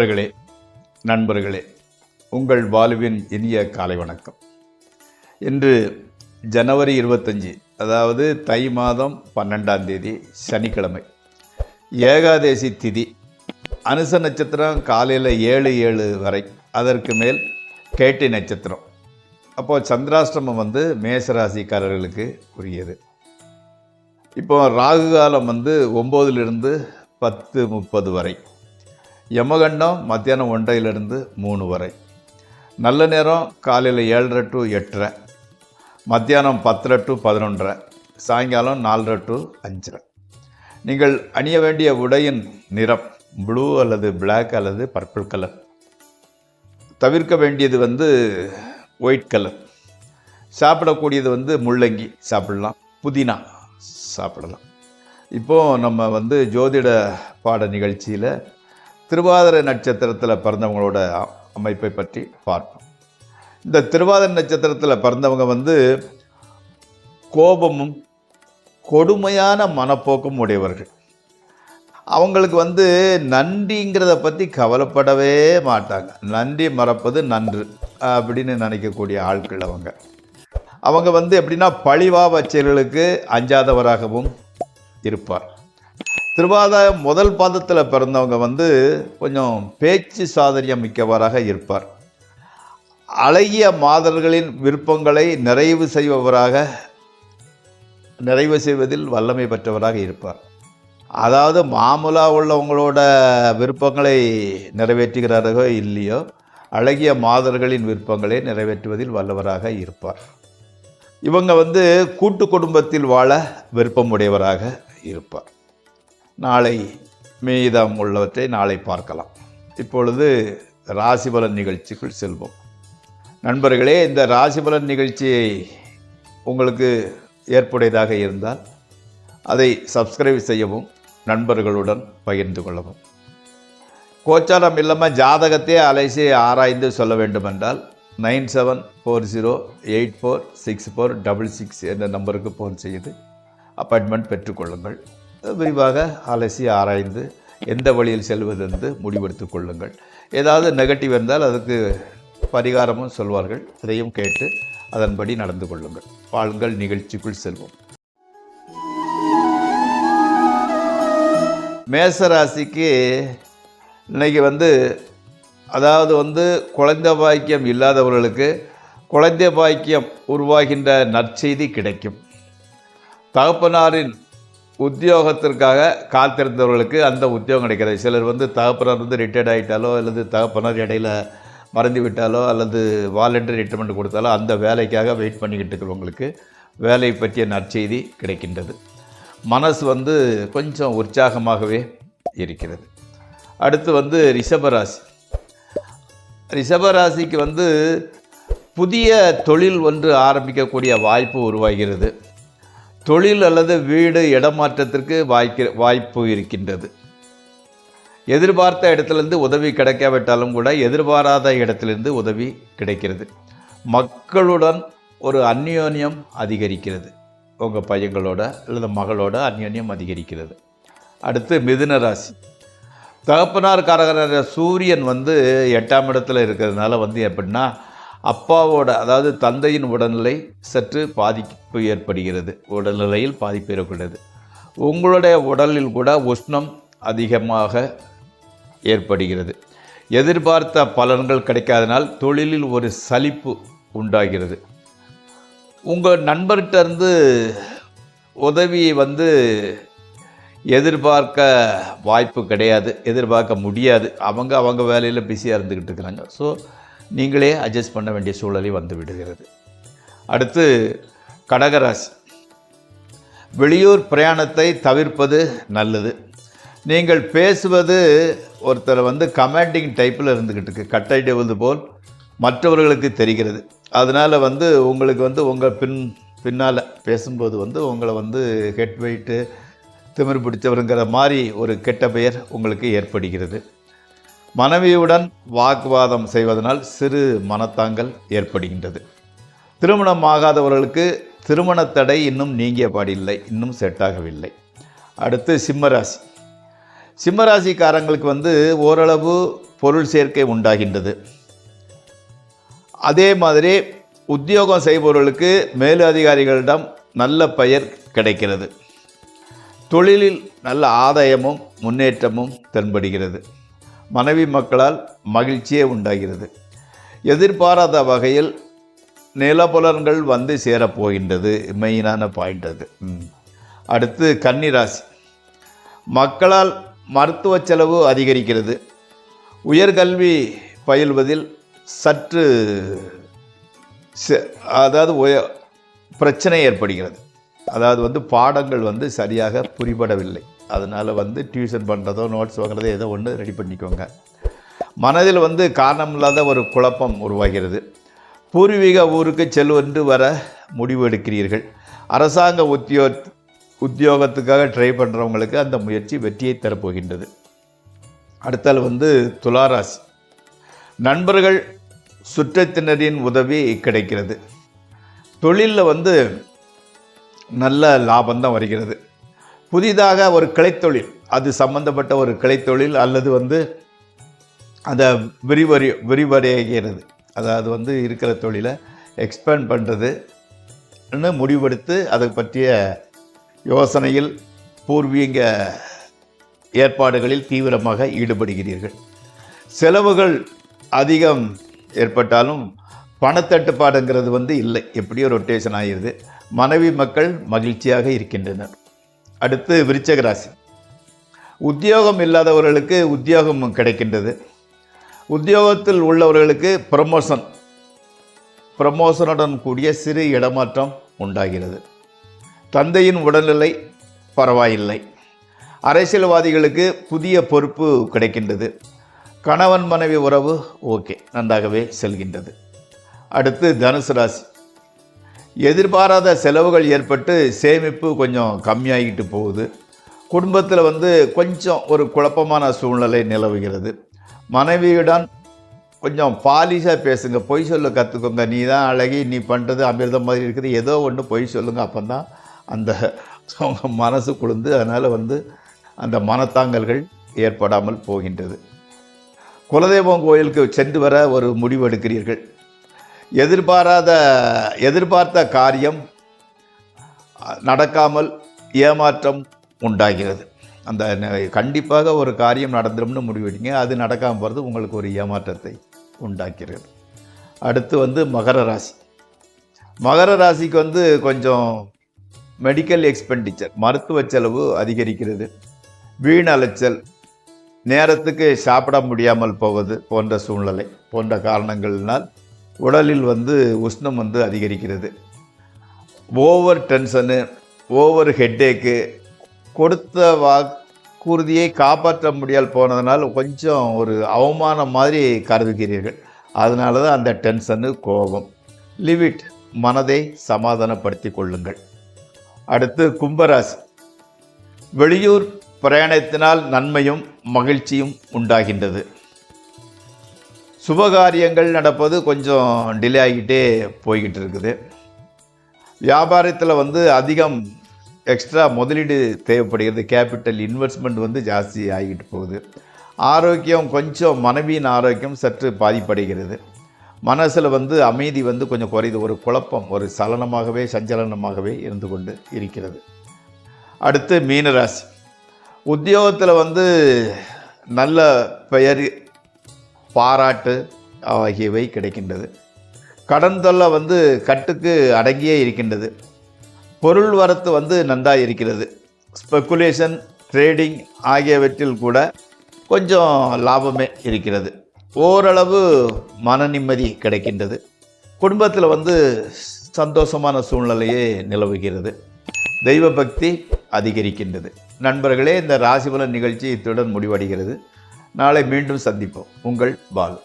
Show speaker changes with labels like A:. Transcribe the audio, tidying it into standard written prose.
A: நேயர்களே, நண்பர்களே, உங்கள் வாழ்வின் இனிய காலை வணக்கம். இன்று ஜனவரி 25, அதாவது தை மாதம் 12ஆம் தேதி, சனிக்கிழமை. ஏகாதேசி திதி. அனுச நட்சத்திரம் காலையில் 7 வரை, அதற்கு மேல் கேட்டை நட்சத்திரம். அப்போது சந்திராஷ்டிரமம் மேசராசிக்காரர்களுக்கு உரியது. இப்போ ராகு காலம் 9லிருந்து 10:30 வரை, யமகண்டம் மத்தியானம் 1லிருந்து 3 வரை, நல்ல நேரம் காலையில் 7:30 to 8:30, மத்தியானம் 10:30 to 11:30, சாயங்காலம் 4:30 to 5:30. நீங்கள் அணிய வேண்டிய உடையின் நிறம் ப்ளூ அல்லது பிளாக் அல்லது பர்பிள் கலர். தவிர்க்க வேண்டியது ஒயிட் கலர். சாப்பிடக்கூடியது முள்ளங்கி சாப்பிடலாம், புதினா சாப்பிடலாம். இப்போது நம்ம ஜோதிட பாட நிகழ்ச்சியில் திருவாதிரை நட்சத்திரத்தில் பிறந்தவங்களோட அமைப்பை பற்றி பார்ப்போம். இந்த திருவாதிரை நட்சத்திரத்தில் பிறந்தவங்க கோபமும் கொடுமையான மனப்போக்கும் உடையவர்கள். அவங்களுக்கு நன்றிங்கிறத பற்றி கவலைப்படவே மாட்டாங்க. நன்றி மறப்பது நன்று அப்படின்னு நினைக்கக்கூடிய ஆட்கள் அவங்க எப்படின்னா பழிவாவ செயல்களுக்கு அஞ்சாதவராகவும் இருப்பார். திருவாதிரை முதல் பாதத்தில் பிறந்தவங்க கொஞ்சம் பேச்சு சாதுரியம் மிக்கவராக இருப்பார். அழகிய மாதர்களின் விருப்பங்களை நிறைவு செய்வதில் வல்லமை பெற்றவராக இருப்பார். அதாவது மாமூலாக உள்ளவங்களோட விருப்பங்களை நிறைவேற்றுகிறார்களோ இல்லையோ, அழகிய மாதர்களின் விருப்பங்களை நிறைவேற்றுவதில் வல்லவராக இருப்பார். இவங்க கூட்டு குடும்பத்தில் வாழ விருப்பமுடையவராக இருப்பார். நாளை மீதம் உள்ளவற்றை நாளை பார்க்கலாம். இப்பொழுது ராசிபலன் நிகழ்ச்சிக்குள் செல்வோம். நண்பர்களே, இந்த ராசிபலன் நிகழ்ச்சியை உங்களுக்கு ஏற்புடையதாக இருந்தால் அதை சப்ஸ்கிரைப் செய்யவும், நண்பர்களுடன் பகிர்ந்து கொள்ளவும். கோச்சாரம் இல்லாமல் ஜாதகத்தை அலைசி ஆராய்ந்து சொல்ல வேண்டுமென்றால் 9740846466 என்ற நம்பருக்கு ஃபோன் செய்து அப்பாயின்மெண்ட் பெற்றுக்கொள்ளுங்கள். விரிவாக அலசி ஆராய்ந்து எந்த வழியில் செல்வது என்று முடிவெடுத்து கொள்ளுங்கள். ஏதாவது நெகட்டிவ் இருந்தால் அதுக்கு பரிகாரமும் சொல்வார்கள், அதையும் கேட்டு அதன்படி நடந்து கொள்ளுங்கள். பாருங்கள், நிகழ்ச்சிக்குள் செல்வோம். மேசராசிக்கு இன்னைக்கு அதாவது குழந்தை பாக்கியம் இல்லாதவர்களுக்கு குழந்தை பாக்கியம் உருவாகின்ற நற்செய்தி கிடைக்கும். தகப்பனாரின் உத்தியோகத்திற்காக காத்திருந்தவர்களுக்கு அந்த உத்தியோகம் கிடைக்கிறது. சிலர் தகப்பனார் ரிட்டையர்ட் ஆகிட்டாலோ அல்லது தகப்பனார் இடையில் மறந்து விட்டாலோ அல்லது வாலண்டரி ரிட்டைர்மெண்ட் கொடுத்தாலோ அந்த வேலைக்காக வெயிட் பண்ணிக்கிட்டு இருக்கிறவங்களுக்கு வேலை பற்றிய நற்செய்தி கிடைக்கின்றது. மனசு கொஞ்சம் உற்சாகமாகவே இருக்கிறது. அடுத்து ரிஷபராசி. ரிஷபராசிக்கு புதிய தொழில் ஆரம்பிக்கக்கூடிய வாய்ப்பு உருவாகிறது. தொழில் அல்லது வீடு இடமாற்றத்திற்கு வாய்ப்பு இருக்கின்றது. எதிர்பார்த்த இடத்துலேருந்து உதவி கிடைக்காவிட்டாலும் கூட எதிர்பாராத இடத்திலிருந்து உதவி கிடைக்கிறது. மக்களுடன் ஒரு அந்யோன்யம் அதிகரிக்கிறது. உங்கள் பையங்களோட அல்லது மகளோட அந்யோன்யம் அதிகரிக்கிறது. அடுத்து மிதுன ராசி. தகப்பனார் காரகர சூரியன் 8ஆம் இடத்துல இருக்கிறதுனால எப்படின்னா அப்பாவோட, அதாவது தந்தையின் உடல்நிலை சற்று பாதிப்பு ஏற்படுகிறது. உடல்நிலையில் பாதிப்பு ஏற்படுகிறது. உங்களுடைய உடலில் கூட உஷ்ணம் அதிகமாக ஏற்படுகிறது. எதிர்பார்த்த பலன்கள் கிடைக்காதனால் தொழிலில் ஒரு சலிப்பு உண்டாகிறது. உங்கள் நண்பர்கிட்ட உதவி எதிர்பார்க்க வாய்ப்பு கிடையாது, எதிர்பார்க்க முடியாது. அவங்க வேலையில் பிஸியாக இருந்துக்கிட்டு இருக்கிறாங்க. ஸோ நீங்களே அட்ஜஸ்ட் பண்ண வேண்டிய சூழலை விடுகிறது. அடுத்து கடகராசி. வெளியூர் பிரயாணத்தை தவிர்ப்பது நல்லது. நீங்கள் பேசுவது ஒருத்தர் கமாண்டிங் டைப்பில் இருந்துக்கிட்டு இருக்கு, கட்டளையிடுவது போல் மற்றவர்களுக்கு தெரிகிறது. அதனால் உங்களுக்கு உங்கள் பின்னால் பேசும்போது உங்களை ஹெட் வெயிட்டு திமிர் பிடித்தவருங்கிற மாதிரி ஒரு கெட்ட பெயர் உங்களுக்கு ஏற்படுகிறது. மனைவியுடன் வாக்குவாதம் செய்வதனால் சிறு மனத்தாங்கல் ஏற்படுகின்றது. திருமணம் ஆகாதவர்களுக்கு திருமண தடை இன்னும் நீங்கிய பாடில்லை, இன்னும் செட்டாகவில்லை. அடுத்து சிம்மராசி. சிம்மராசிக்காரங்களுக்கு ஓரளவு பொருள் சேர்க்கை உண்டாகின்றது. அதே மாதிரி உத்தியோகம் செய்பவர்களுக்கு மேலதிகாரிகளிடம் நல்ல பெயர் கிடைக்கிறது. தொழிலில் நல்ல ஆதாயமும் முன்னேற்றமும் தென்படுகிறது. மனைவி மக்களால் மகிழ்ச்சியே உண்டாகிறது. எதிர்பாராத வகையில் நிலபுலன்கள் வந்து சேரப்போகின்றது. மெயினான பாயிண்ட் அது. அடுத்து கன்னிராசி. மக்களால் மருத்துவ செலவு அதிகரிக்கிறது. உயர்கல்வி பயில்வதில் சற்று பிரச்சனை ஏற்படுகிறது. அதாவது பாடங்கள் சரியாக புரிபடவில்லை. அதனால் டியூஷன் பண்ணுறதோ நோட்ஸ் வாங்குறதோ ஏதோ ஒன்று ரெடி பண்ணிக்கோங்க. மனதில் காரணமில்லாத ஒரு குழப்பம் உருவாகிறது. பூர்வீக ஊருக்கு செல்வென்று வர முடிவு எடுக்கிறீர்கள். அரசாங்க உத்தியோகத்துக்காக ட்ரை பண்ணுறவங்களுக்கு அந்த முயற்சி வெற்றியை தரப்போகின்றது. அடுத்தால் துளாராசி. நண்பர்கள் சுற்றத்தினரின் உதவி கிடைக்கிறது. தொழிலில் நல்ல லாபம்தான் வருகிறது. புதிதாக ஒரு கிளைத்தொழில், அது சம்பந்தப்பட்ட ஒரு கிளைத்தொழில் அல்லது அதை விரிவடைகிறது. அதாவது இருக்கிற தொழிலை எக்ஸ்பேண்ட் பண்ணுறதுன்னு முடிவெடுத்து அதை பற்றிய யோசனையில் பூர்வீக ஏற்பாடுகளில் தீவிரமாக ஈடுபடுகிறீர்கள். செலவுகள் அதிகம் ஏற்பட்டாலும் பணத்தட்டுப்பாடுங்கிறது இல்லை. எப்படியோ ரொட்டேஷன் ஆகிடுது. மனைவி மக்கள் மகிழ்ச்சியாக இருக்கின்றனர். அடுத்து விருச்சிக ராசி. உத்தியோகம் இல்லாதவர்களுக்கு உத்தியோகம் கிடைக்கின்றது. உத்தியோகத்தில் உள்ளவர்களுக்கு ப்ரமோஷனுடன் கூடிய சிறு இடமாற்றம் உண்டாகிறது. தந்தையின் உடல்நிலை பரவாயில்லை. அரசியல்வாதிகளுக்கு புதிய பொறுப்பு கிடைக்கின்றது. கணவன் மனைவி உறவு ஓகே, நன்றாகவே செல்கின்றது. அடுத்து தனுசு ராசி. எதிர்பாராத செலவுகள் ஏற்பட்டு சேமிப்பு கொஞ்சம் கம்மியாகிட்டு போகுது. குடும்பத்தில் கொஞ்சம் ஒரு குழப்பமான சூழ்நிலை நிலவுகிறது. மனைவியுடன் கொஞ்சம் பாலிஷாக பேசுங்க. பொய் சொல்ல கற்றுக்கோங்க. நீ தான் அழகி, நீ பண்ணுறது அமிர்தம் மாதிரி இருக்குது, ஏதோ ஒன்று பொய் சொல்லுங்கள். அப்போ தான் அந்த மனசு குளிர்ந்து அதனால் அந்த மனத்தாங்கல்கள் ஏற்படாமல் போகின்றது. குலதெய்வம் கோயிலுக்கு சென்று வர ஒரு முடிவு எடுக்கிறீர்கள். எதிர்பார்த்த காரியம் நடக்காமல் ஏமாற்றம் உண்டாகிறது. அந்த கண்டிப்பாக ஒரு காரியம் நடந்துடும்னு முடிவெடுங்க. அது நடக்காமல் போகிறது உங்களுக்கு ஒரு ஏமாற்றத்தை உண்டாக்கிறது. அடுத்து மகர ராசி. மகர ராசிக்கு கொஞ்சம் மெடிக்கல் எக்ஸ்பெண்டிச்சர், மருத்துவ செலவு அதிகரிக்கிறது. வீண் அலைச்சல், நேரத்துக்கு சாப்பிட முடியாமல் போவது போன்ற சூழ்நிலை போன்ற காரணங்களினால் உடலில் உஷ்ணம் அதிகரிக்கிறது. ஓவர் டென்ஷனு, ஓவர் ஹெட்டேக்கு, கொடுத்த வாக்குறுதியை காப்பாற்ற முடியால் போனதுனால் கொஞ்சம் ஒரு அவமானம் மாதிரி கருதுகிறீர்கள். அதனால தான் அந்த டென்ஷனு, கோபம். லிவிட், மனதை சமாதானப்படுத்தி கொள்ளுங்கள். அடுத்து கும்பராசி. வெளியூர் பிரயாணத்தினால் நன்மையும் மகிழ்ச்சியும் உண்டாகின்றது. சுபகாரியங்கள் நடப்பது கொஞ்சம் டிலே ஆகிட்டே போய்கிட்டு இருக்குது. வியாபாரத்தில் அதிகம் எக்ஸ்ட்ரா முதலீடு தேவைப்படுகிறது. கேபிட்டல் இன்வெஸ்ட்மெண்ட் ஜாஸ்தி ஆகிட்டு போகுது. ஆரோக்கியம் கொஞ்சம், மனைவியின் ஆரோக்கியம் சற்று பாதிப்படைகிறது. மனசில் அமைதி கொஞ்சம் குறையுது. ஒரு குழப்பம், ஒரு சஞ்சலனமாகவே இருந்து கொண்டு இருக்கிறது. அடுத்து மீனராசி. உத்தியோகத்தில் நல்ல பெயர், பாராட்டு ஆகியவை கிடைக்கின்றது. கடன் தொல்லை கட்டுக்கு அடங்கியே இருக்கின்றது. பொருள் வரத்து நன்றாக இருக்கிறது. ஸ்பெக்குலேஷன், ட்ரேடிங் ஆகியவற்றில் கூட கொஞ்சம் லாபமே இருக்கிறது. ஓரளவு மன நிம்மதி கிடைக்கின்றது. குடும்பத்தில் சந்தோஷமான சூழ்நிலையே நிலவுகிறது. தெய்வ பக்தி அதிகரிக்கின்றது. நண்பர்களே, இந்த ராசிபலன் நிகழ்ச்சி இத்துடன் முடிவடைகிறது. நாளை மீண்டும் சந்திப்போம். உங்கள் பாலு.